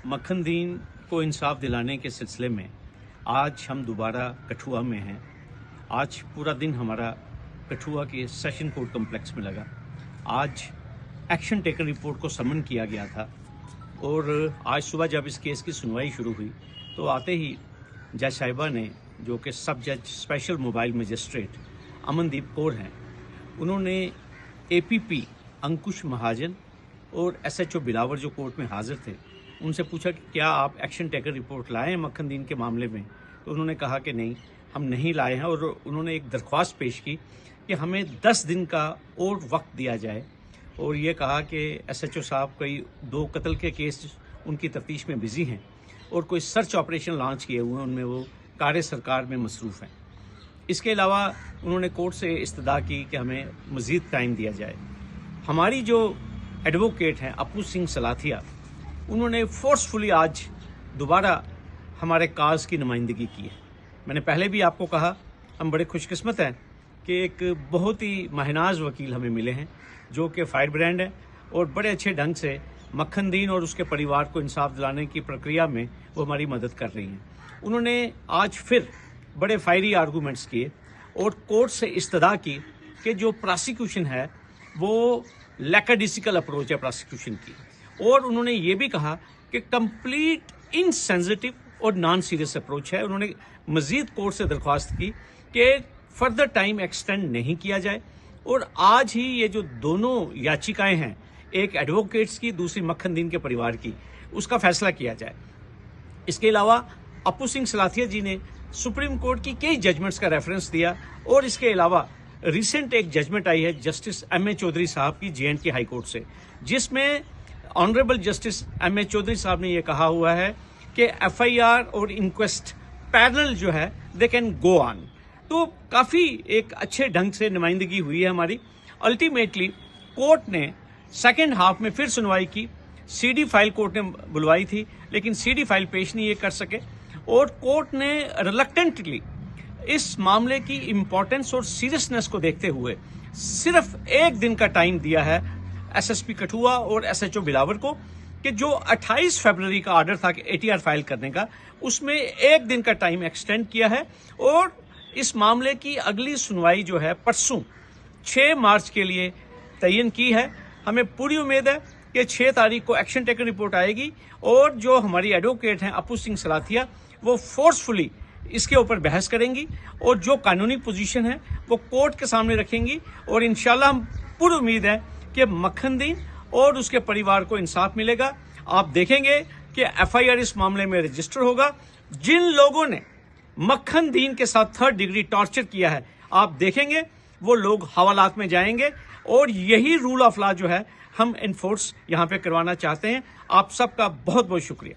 मक्खन दीन को इंसाफ दिलाने के सिलसिले में आज हम दोबारा कठुआ में हैं। आज पूरा दिन हमारा कठुआ के सेशन कोर्ट कम्प्लेक्स में लगा। आज एक्शन टेकन रिपोर्ट को समन किया गया था और आज सुबह जब इस केस की सुनवाई शुरू हुई तो आते ही जज साहिबा ने, जो कि सब जज special mobile magistrate Amandeep Kaur हैं, उन्होंने APP अंकुश महाजन और SHO बिलावर जो कोर्ट में हाजिर थे, उनसे पूछा कि क्या आप एक्शन टेकन रिपोर्ट लाए हैं मक्खन दीन के मामले में। तो उन्होंने कहा कि नहीं, हम नहीं लाए हैं। और उन्होंने एक दरख्वास्त पेश की कि हमें 10 दिन का और वक्त दिया जाए और ये कहा कि SHO साहब कोई 2 कत्ल के केस उनकी तफ्तीश में बिजी हैं और कोई सर्च ऑपरेशन लॉन्च किए हुए हैं, उनमें वो कार्य सरकार में मसरूफ़ हैं। इसके अलावा उन्होंने कोर्ट से इस्तदा की कि हमें मज़ीद टाइम दिया जाए। हमारी जो एडवोकेट हैं अप्पू सिंह सलाथिया, उन्होंने फोर्सफुली आज दोबारा हमारे काज की नुमाइंदगी की है। मैंने पहले भी आपको कहा, हम बड़े खुशकिस्मत हैं कि एक बहुत ही महनाज वकील हमें मिले हैं जो कि फायर ब्रांड है और बड़े अच्छे ढंग से मक्खन दीन और उसके परिवार को इंसाफ दिलाने की प्रक्रिया में वो हमारी मदद कर रही हैं। उन्होंने आज फिर बड़े फायरी आर्गूमेंट्स किए और कोर्ट से इस्तदा की कि जो प्रोसिक्यूशन है वो लैकाडिसिकल अप्रोच है प्रोसिक्यूशन की, और उन्होंने ये भी कहा कि कंप्लीट इनसेंसिटिव और नॉन सीरियस अप्रोच है। उन्होंने मजीद कोर्ट से दरख्वास्त की कि फर्दर टाइम एक्सटेंड नहीं किया जाए और आज ही ये जो दोनों याचिकाएं हैं, एक एडवोकेट्स की, दूसरी मक्खन दीन के परिवार की, उसका फैसला किया जाए। इसके अलावा अप्पू सिंह सलाथिया जी ने सुप्रीम कोर्ट की कई जजमेंट्स का रेफरेंस दिया और इसके अलावा रिसेंट एक जजमेंट आई है जस्टिस M.A. चौधरी साहब की J&K हाई कोर्ट से, जिसमें ऑनरेबल जस्टिस M.A. चौधरी साहब ने यह कहा हुआ है कि FIR और इंक्वेस्ट पैरेलल जो है दे कैन गो ऑन। तो काफ़ी एक अच्छे ढंग से नुमाइंदगी हुई है हमारी। अल्टीमेटली कोर्ट ने सेकेंड हाफ में फिर सुनवाई की। CD फाइल कोर्ट ने बुलवाई थी लेकिन CD फाइल पेश नहीं ये कर सके और कोर्ट ने रिलक्टेंटली इस मामले की इम्पोर्टेंस और सीरियसनेस को देखते हुए सिर्फ 1 दिन का टाइम दिया है SSP कठुआ और SHO बिलावर को, कि जो 28 फरवरी का ऑर्डर था कि ATR फाइल करने का, उसमें 1 दिन का टाइम एक्सटेंड किया है और इस मामले की अगली सुनवाई जो है परसों 6 मार्च के लिए तयन की है। हमें पूरी उम्मीद है कि 6 तारीख को एक्शन टेकन रिपोर्ट आएगी और जो हमारी एडवोकेट हैं अप्पू सिंह सलाथिया, वो फोर्सफुली इसके ऊपर बहस करेंगी और जो कानूनी पोजीशन है वो कोर्ट के सामने रखेंगी और इंशाल्लाह हम पूरी उम्मीद है कि मक्खन दीन और उसके परिवार को इंसाफ मिलेगा। आप देखेंगे कि FIR इस मामले में रजिस्टर होगा। जिन लोगों ने मक्खन दीन के साथ 3rd डिग्री टॉर्चर किया है, आप देखेंगे वो लोग हवालात में जाएंगे और यही रूल ऑफ लॉ जो है हम एनफोर्स यहाँ पे करवाना चाहते हैं। आप सबका बहुत बहुत शुक्रिया।